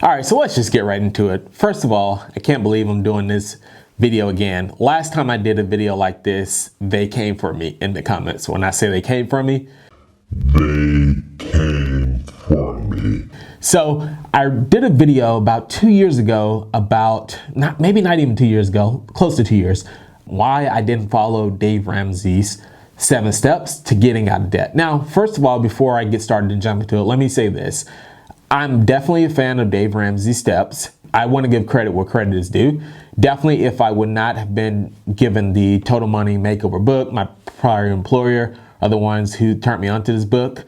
All right, so let's just get right into it. First of all, I can't believe I'm doing this video again. Last time I did a video like this, they came for me in the comments. When I say they came for me, they came for me. So I did a video about 2 years ago about, maybe not even 2 years ago, close to 2 years, why I didn't follow Dave Ramsey's 7 steps to getting out of debt. Now, first of all, before I get started and jump into it, let me say this. I'm definitely a fan of Dave Ramsey's steps. I want to give credit where credit is due. Definitely, if I would not have been given the Total Money Makeover book, my prior employer are the ones who turned me onto this book,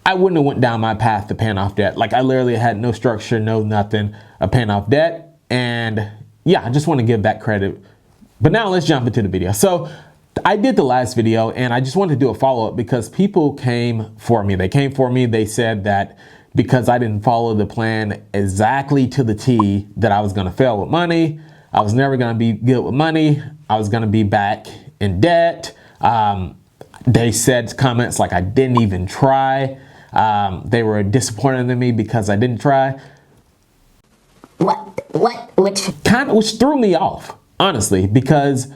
I wouldn't have went down my path to paying off debt. Like, I literally had no structure, no nothing of paying off debt. And yeah, I just want to give that credit. But now let's jump into the video. So I did the last video and I just wanted to do a follow-up because people came for me. They came for me. They said that because I didn't follow the plan exactly to the T, that I was going to fail with money. I was never going to be good with money. I was going to be back in debt. They said comments like I didn't even try. They were disappointed in me because I didn't try. Which threw me off, honestly, because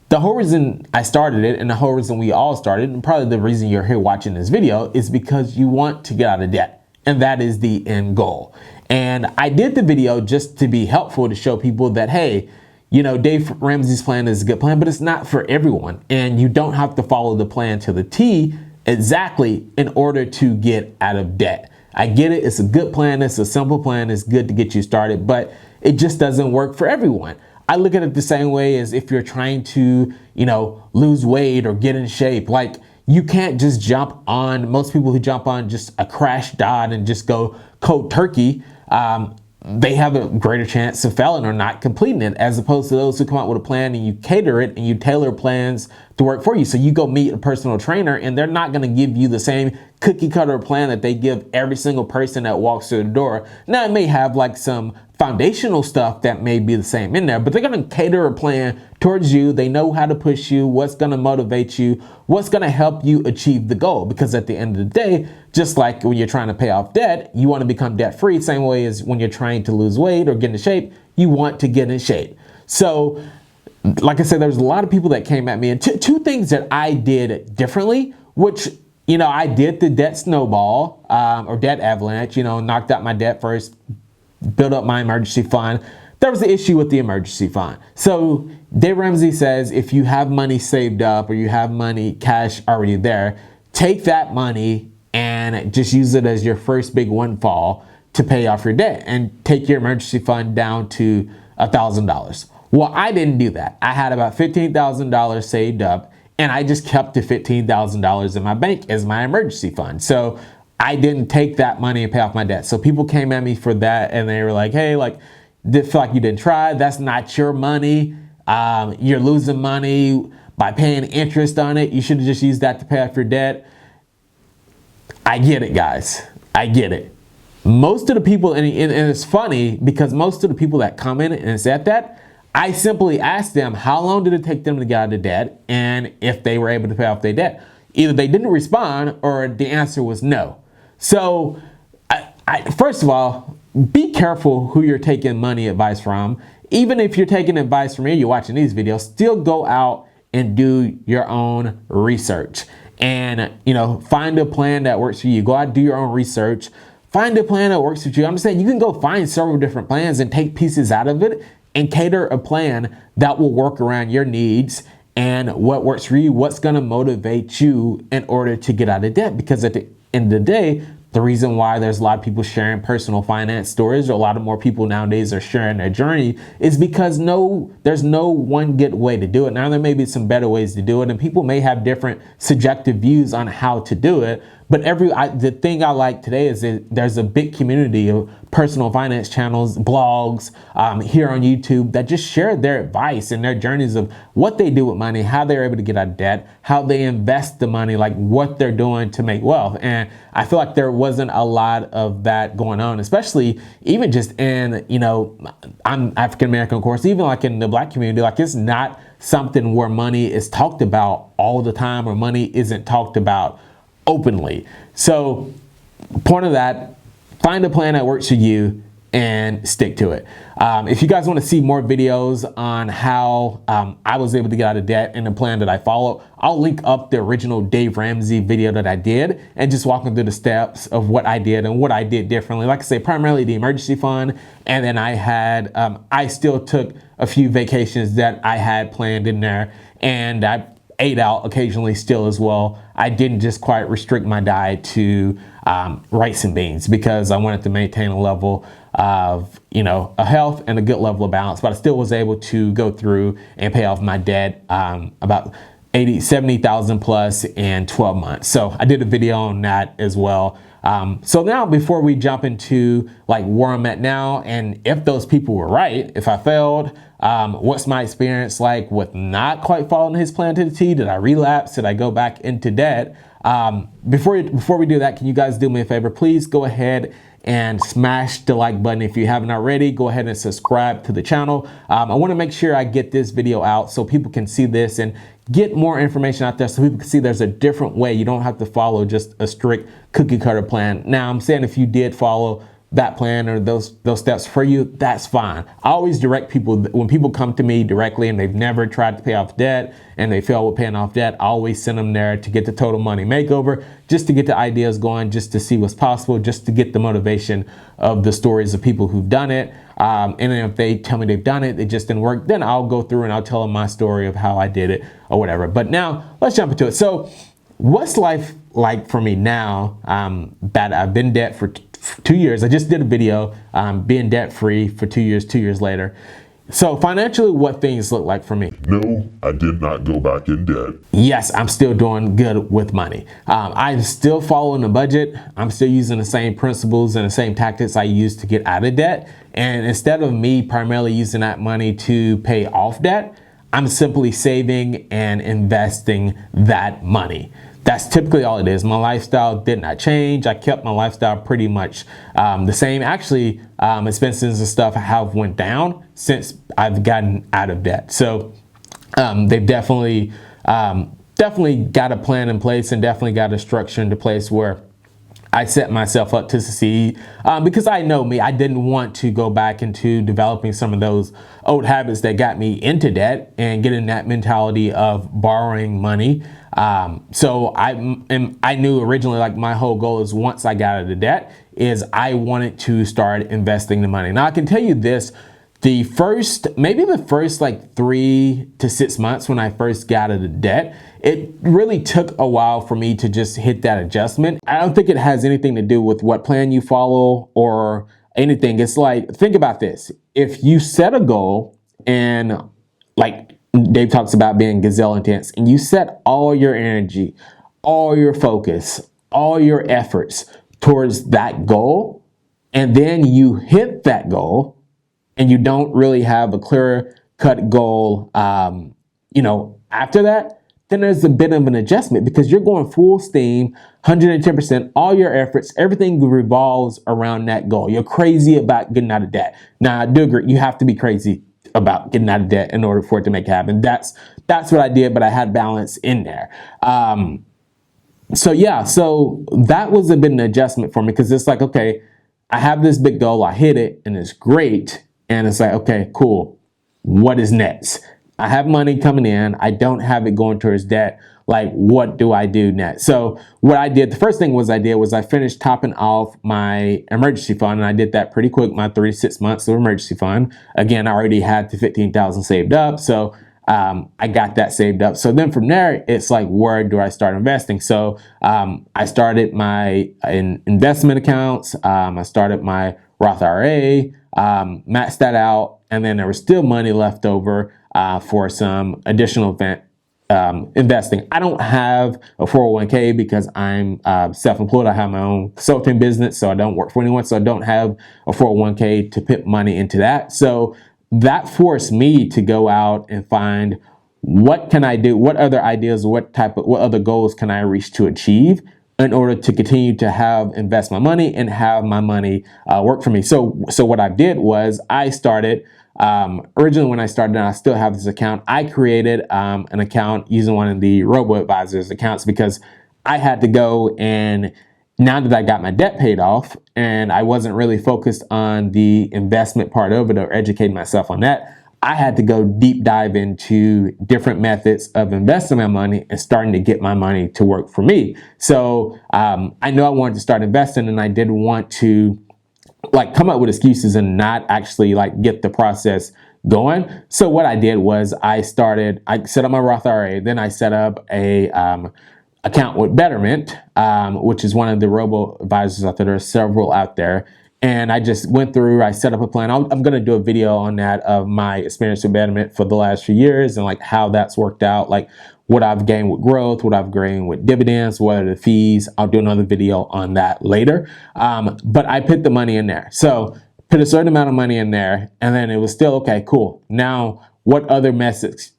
the whole reason I started it and the whole reason we all started, and probably the reason you're here watching this video, is because you want to get out of debt. And that is the end goal. And I did the video just to be helpful, to show people that, hey, you know, Dave Ramsey's plan is a good plan, but it's not for everyone. And you don't have to follow the plan to the T exactly in order to get out of debt. I get it. It's a good plan. It's a simple plan. It's good to get you started, but it just doesn't work for everyone. I look at it the same way as if you're trying to, you know, lose weight or get in shape. Like, you can't just jump on, most people who jump on just a crash diet and just go cold turkey, they have a greater chance of failing or not completing it, as opposed to those who come out with a plan and you cater it and you tailor plans to work for you. So you go meet a personal trainer and they're not going to give you the same cookie cutter plan that they give every single person that walks through the door. Now, it may have like some foundational stuff that may be the same in there, but they're going to cater a plan towards you. They know how to push you, what's going to motivate you, what's going to help you achieve the goal. Because at the end of the day, just like when you're trying to pay off debt, you want to become debt free. Same way as when you're trying to lose weight or get into shape, you want to get in shape. So like I said, there's a lot of people that came at me, and two things that I did differently, which, you know, I did the debt snowball or debt avalanche, you know, knocked out my debt first, built up my emergency fund. There was the issue with the emergency fund. So Dave Ramsey says, if you have money saved up or you have money, cash already there, take that money and just use it as your first big windfall to pay off your debt and take your emergency fund down to $1,000. Well, I didn't do that. I had about $15,000 saved up and I just kept the $15,000 in my bank as my emergency fund. So I didn't take that money and pay off my debt. So people came at me for that and they were like, hey, like, they feel like you didn't try. That's not your money. You're losing money by paying interest on it. You should have just used that to pay off your debt. I get it, guys. I get it. Most of the people, and it's funny because most of the people that commented and said that, I simply asked them how long did it take them to get out of debt and if they were able to pay off their debt. Either they didn't respond or the answer was no. So first of all, be careful who you're taking money advice from. Even if you're taking advice from me, you're watching these videos, still go out and do your own research and, you know, find a plan that works for you. Go out, do your own research, find a plan that works for you. I'm saying you can go find several different plans and take pieces out of it and cater a plan that will work around your needs and what works for you, what's going to motivate you in order to get out of debt. Because at the end of the day, the reason why there's a lot of people sharing personal finance stories, or a lot of more people nowadays are sharing their journey, is because there's no one good way to do it. Now, there may be some better ways to do it, and people may have different subjective views on how to do it. But the thing I like today is that there's a big community of personal finance channels, blogs here on YouTube that just share their advice and their journeys of what they do with money, how they're able to get out of debt, how they invest the money, like what they're doing to make wealth. And I feel like there wasn't a lot of that going on, especially even just in, you know, I'm African American, of course, even like in the Black community, like it's not something where money is talked about all the time or money isn't talked about openly. So point of that, find a plan that works for you and stick to it. If you guys want to see more videos on how I was able to get out of debt and the plan that I followed, I'll link up the original Dave Ramsey video that I did and just walking through the steps of what I did and what I did differently. Like I say, primarily the emergency fund, and then I still took a few vacations that I had planned in there, and I ate out occasionally still as well. I didn't just quite restrict my diet to rice and beans because I wanted to maintain a level of, a health and a good level of balance, but I still was able to go through and pay off my debt about 70,000 plus in 12 months. So I did a video on that as well. So now before we jump into like where I'm at now, and if those people were right, if I failed, what's my experience like with not quite following his plan to the T? Did I relapse? Did I go back into debt? Before we do that, can you guys do me a favor? Please go ahead and smash the like button if you haven't already. Go ahead and subscribe to the channel. I want to make sure I get this video out so people can see this and get more information out there so people can see there's a different way. You don't have to follow just a strict cookie cutter plan. Now, I'm saying if you did follow that plan or those steps for you, that's fine. I always direct people, when people come to me directly and they've never tried to pay off debt and they fail with paying off debt, I always send them there to get the total money makeover, just to get the ideas going, just to see what's possible, just to get the motivation of the stories of people who've done it. And then if they tell me they've done it, it just didn't work, then I'll go through and I'll tell them my story of how I did it or whatever. But now let's jump into it. So what's life like for me now that I've been in debt for 2 years? I just did a video being debt free for 2 years, 2 years later. So financially, what things look like for me? No, I did not go back in debt. Yes, I'm still doing good with money. I'm still following the budget. I'm still using the same principles and the same tactics I used to get out of debt. And instead of me primarily using that money to pay off debt, I'm simply saving and investing that money. That's typically all it is. My lifestyle did not change. I kept my lifestyle pretty much the same. Actually, expenses and stuff have went down since I've gotten out of debt. So they've definitely got a plan in place and definitely got a structure into place where I set myself up to succeed because I know me. I didn't want to go back into developing some of those old habits that got me into debt and getting that mentality of borrowing money. So I knew originally, like, my whole goal is once I got out of the debt is I wanted to start investing the money. Now I can tell you this, maybe the first like 3 to 6 months when I first got out of the debt, it really took a while for me to just hit that adjustment. I don't think it has anything to do with what plan you follow or anything. It's like, think about this. If you set a goal and, like Dave talks about being gazelle intense, and you set all your energy, all your focus, all your efforts towards that goal, and then you hit that goal and you don't really have a clear cut goal, after that, then there's a bit of an adjustment because you're going full steam, 110%, all your efforts, everything revolves around that goal. You're crazy about getting out of debt. Now, I do agree, you have to be crazy about getting out of debt in order for it to make it happen. That's what I did, but I had balance in there. So that was a bit of an adjustment for me because it's like, okay, I have this big goal, I hit it, and it's great. And it's like, okay, cool. What is next? I have money coming in. I don't have it going towards debt. Like, what do I do next? So what I did, the first thing I finished topping off my emergency fund, and I did that pretty quick, my 3 to 6 months of emergency fund. Again, I already had the 15,000 saved up. So I got that saved up. So then from there, it's like, where do I start investing? So I started my investment accounts. I started my Roth IRA, maxed that out, and then there was still money left over for some additional investing. I don't have a 401k because I'm self-employed. I have my own consulting business, so I don't work for anyone. So I don't have a 401k to put money into that. So that forced me to go out and find, what can I do? What other ideas, what other goals can I reach to achieve in order to continue to invest my money and have my money work for me? So what I did was I started, originally when I started, and I still have this account, I created an account using one of the robo-advisors accounts because I had to go and now that I got my debt paid off and I wasn't really focused on the investment part of it or educating myself on that, I had to go deep dive into different methods of investing my money and starting to get my money to work for me. So I know I wanted to start investing, and I didn't want to like come up with excuses and not actually like get the process going. So what I did was I set up my Roth IRA, then I set up a account with Betterment, which is one of the robo advisors out there. There are several out there. And I just went through, I set up a plan. I'm going to do a video on that of my experience with Betterment for the last few years and like how that's worked out, like what I've gained with growth, what I've gained with dividends, what are the fees. I'll do another video on that later. But I put the money in there. So put a certain amount of money in there, and then it was still, okay, cool. Now, what other methods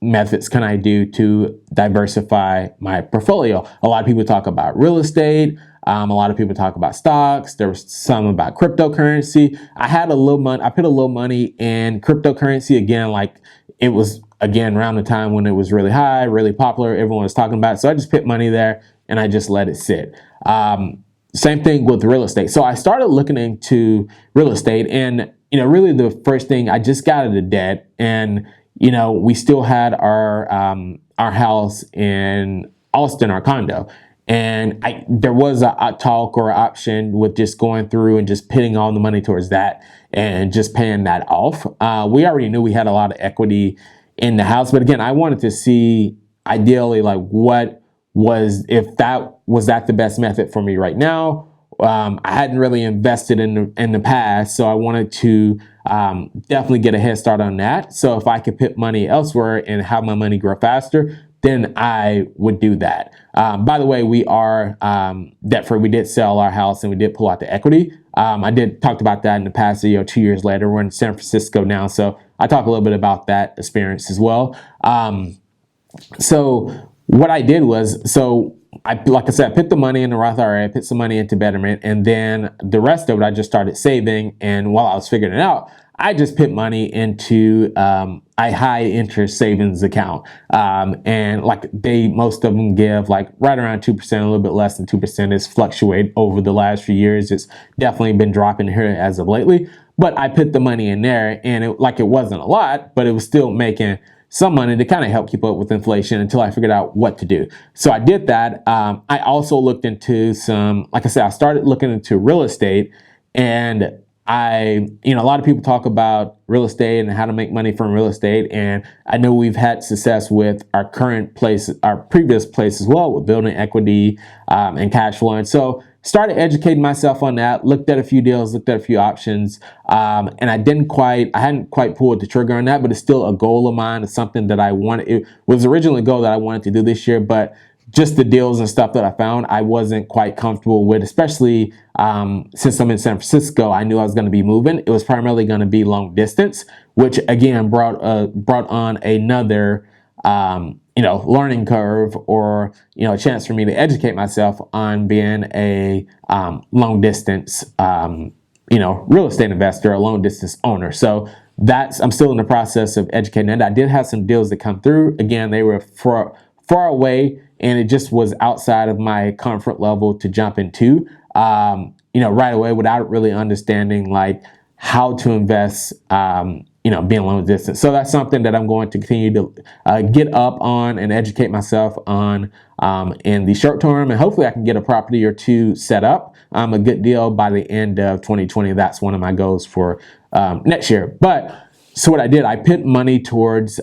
can I do to diversify my portfolio? A lot of people talk about real estate. A lot of people talk about stocks. There was some about cryptocurrency. I put a little money in cryptocurrency again, like it was again around the time when it was really high, really popular. Everyone was talking about it. So I just put money there and I just let it sit. Same thing with real estate. So I started looking into real estate, and really the first thing, I just got out of debt, and we still had our house in Austin, our condo. And there was a talk or option with just going through and just putting all the money towards that and just paying that off. We already knew we had a lot of equity in the house, but again, I wanted to see ideally like if that was the best method for me right now. I hadn't really invested in the past, so I wanted to definitely get a head start on that. So if I could put money elsewhere and have my money grow faster, then I would do that. By the way, we are debt free. We did sell our house and we did pull out the equity. I did talk about that in the past video 2 years later. We're in San Francisco now, so I talk a little bit about that experience as well. So what I did was, like I said, I put the money in the Roth IRA, I put some money into Betterment, and then the rest of it, I just started saving. And while I was figuring it out, I just put money into a high interest savings account. And like most of them give like right around 2%, a little bit less than 2%. It's fluctuated over the last few years. It's definitely been dropping here as of lately. But I put the money in there, and it wasn't a lot, but it was still making some money to kind of help keep up with inflation until I figured out what to do. So I did that. I also looked into like I said, I started looking into real estate, and a lot of people talk about real estate and how to make money from real estate. And I know we've had success with our current place, our previous place as well, with building equity and cash flow. And so started educating myself on that, looked at a few deals, looked at a few options. And I hadn't quite pulled the trigger on that, but it's still a goal of mine. It's something that I wanted. It was originally a goal that I wanted to do this year, but just the deals and stuff that I found, I wasn't quite comfortable with, especially since I'm in San Francisco. I knew I was going to be moving. It was primarily going to be long distance, which again brought on another learning curve, or a chance for me to educate myself on being a long distance real estate investor, a long distance owner. So I'm still in the process of educating that. I did have some deals that come through. Again, they were far away, and it just was outside of my comfort level to jump into, right away without really understanding like how to invest, being long distance. So that's something that I'm going to continue to get up on and educate myself on in the short term. And hopefully I can get a property or two set up, a good deal by the end of 2020. That's one of my goals for next year. But so what I did, I put money towards,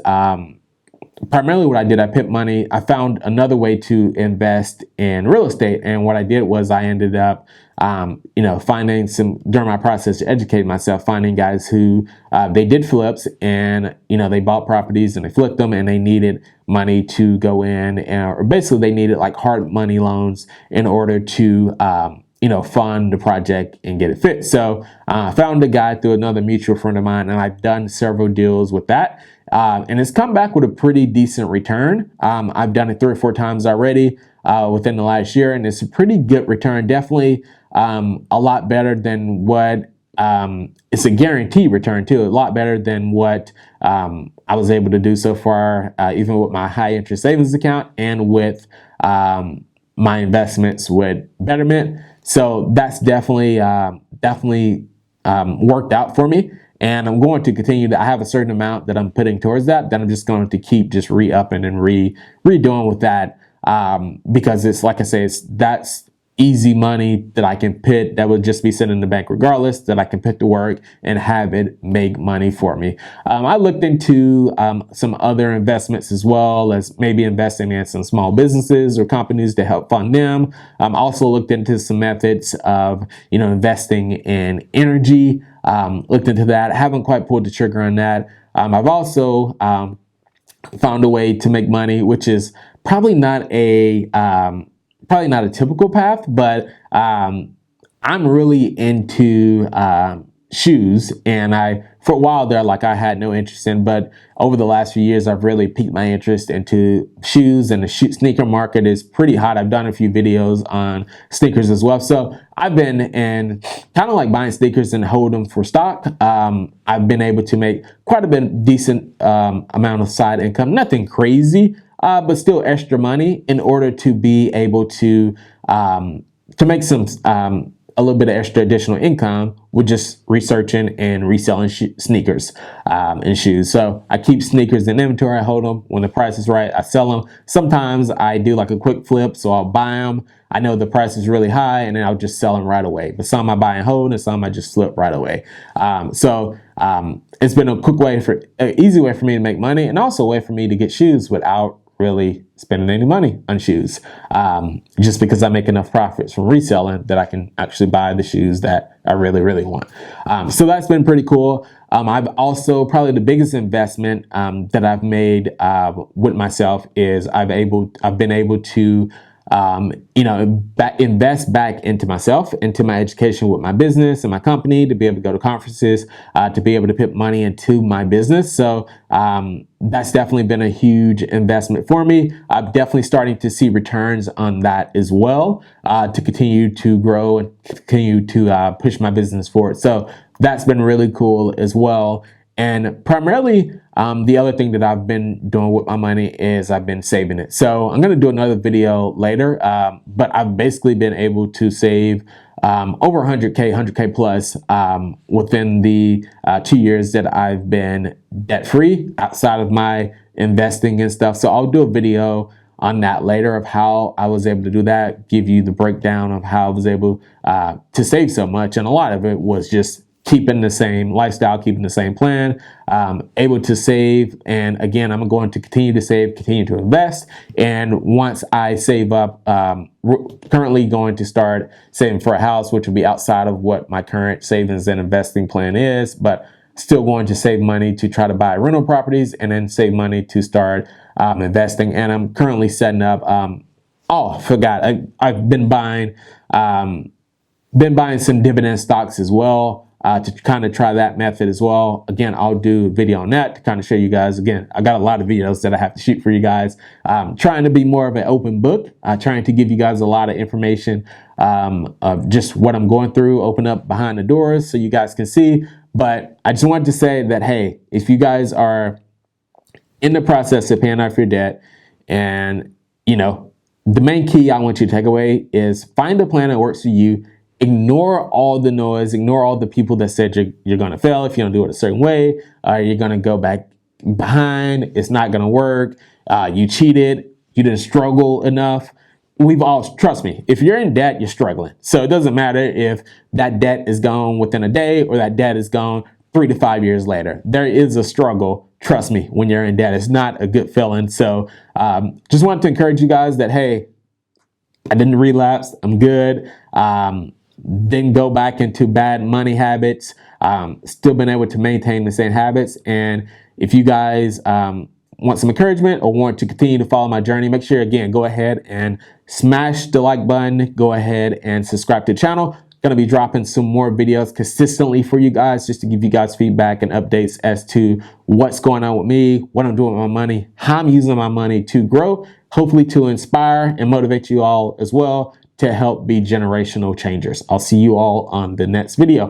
primarily what I did, I found another way to invest in real estate. And what I did was I ended up, finding during my process to educate myself, finding guys who, they did flips, and, they bought properties and they flipped them, and they needed money to go in, or basically they needed like hard money loans in order to, fund the project and get it fit. So I found a guy through another mutual friend of mine, and I've done several deals with that. And it's come back with a pretty decent return. I've done it 3 or 4 times already within the last year, and it's a pretty good return. Definitely a lot better than what, it's a guaranteed return too, a lot better than what I was able to do so far, even with my high interest savings account and with my investments with Betterment. So that's definitely worked out for me. And I'm going to continue to, I have a certain amount that I'm putting towards that I'm just going to keep just re-upping and redoing with that. Because it's, like I say, that's easy money that I can put, that would just be sitting in the bank regardless, that I can put to work and have it make money for me. I looked into some other investments as well, as maybe investing in some small businesses or companies to help fund them. Also looked into some methods of, investing in energy. Looked into that. I haven't quite pulled the trigger on that. I've also found a way to make money, which is probably not a typical path, but I'm really into shoes, and for a while there, I had no interest in, but over the last few years, I've really piqued my interest into shoes, and the sneaker market is pretty hot. I've done a few videos on sneakers as well. So I've been in kind of like buying sneakers and hold them for stock. I've been able to make quite a bit decent amount of side income, nothing crazy, but still extra money in order to be able to make some a little bit of extra additional income with just researching and reselling sneakers and shoes. So I keep sneakers in inventory. I hold them. When the price is right, I sell them. Sometimes I do like a quick flip, so I'll buy them. I know the price is really high, and then I'll just sell them right away. But some I buy and hold, and some I just flip right away. It's been a quick way easy way for me to make money, and also a way for me to get shoes without really spending any money on shoes, just because I make enough profits from reselling that I can actually buy the shoes that I really, really want. So that's been pretty cool. I've also, probably the biggest investment that I've made with myself is I've been able to invest back into myself, into my education with my business and my company, to be able to go to conferences, to be able to put money into my business. So that's definitely been a huge investment for me. I'm definitely starting to see returns on that as well, to continue to grow and continue to push my business forward. So that's been really cool as well. And primarily, the other thing that I've been doing with my money is I've been saving it. So I'm going to do another video later, but I've basically been able to save over 100K plus within the 2 years that I've been debt free outside of my investing and stuff. So I'll do a video on that later of how I was able to do that, give you the breakdown of how I was able to save so much. And a lot of it was just keeping the same lifestyle, keeping the same plan, able to save. And again, I'm going to continue to save, continue to invest. And once I save up, currently going to start saving for a house, which will be outside of what my current savings and investing plan is, but still going to save money to try to buy rental properties and then save money to start investing. And I'm currently setting up, I've been buying some dividend stocks as well, to kind of try that method as well. Again, I'll do a video on that to kind of show you guys. Again, I got a lot of videos that I have to shoot for you guys. Trying to be more of an open book, trying to give you guys a lot of information of just what I'm going through, open up behind the doors so you guys can see. But I just wanted to say that, hey, if you guys are in the process of paying off your debt, and the main key I want you to take away is find a plan that works for you. Ignore all the noise, ignore all the people that said you're going to fail if you don't do it a certain way, you're going to go back behind, it's not going to work, you cheated, you didn't struggle enough. Trust me, if you're in debt, you're struggling. So it doesn't matter if that debt is gone within a day or that debt is gone 3 to 5 years later. There is a struggle. Trust me, when you're in debt, it's not a good feeling. So just wanted to encourage you guys that, hey, I didn't relapse, I'm good. Didn't go back into bad money habits, still been able to maintain the same habits. And if you guys want some encouragement or want to continue to follow my journey, make sure, again, go ahead and smash the like button, go ahead and subscribe to the channel. Going to be dropping some more videos consistently for you guys, just to give you guys feedback and updates as to what's going on with me, what I'm doing with my money, how I'm using my money to grow, hopefully to inspire and motivate you all as well, to help be generational changers. I'll see you all on the next video.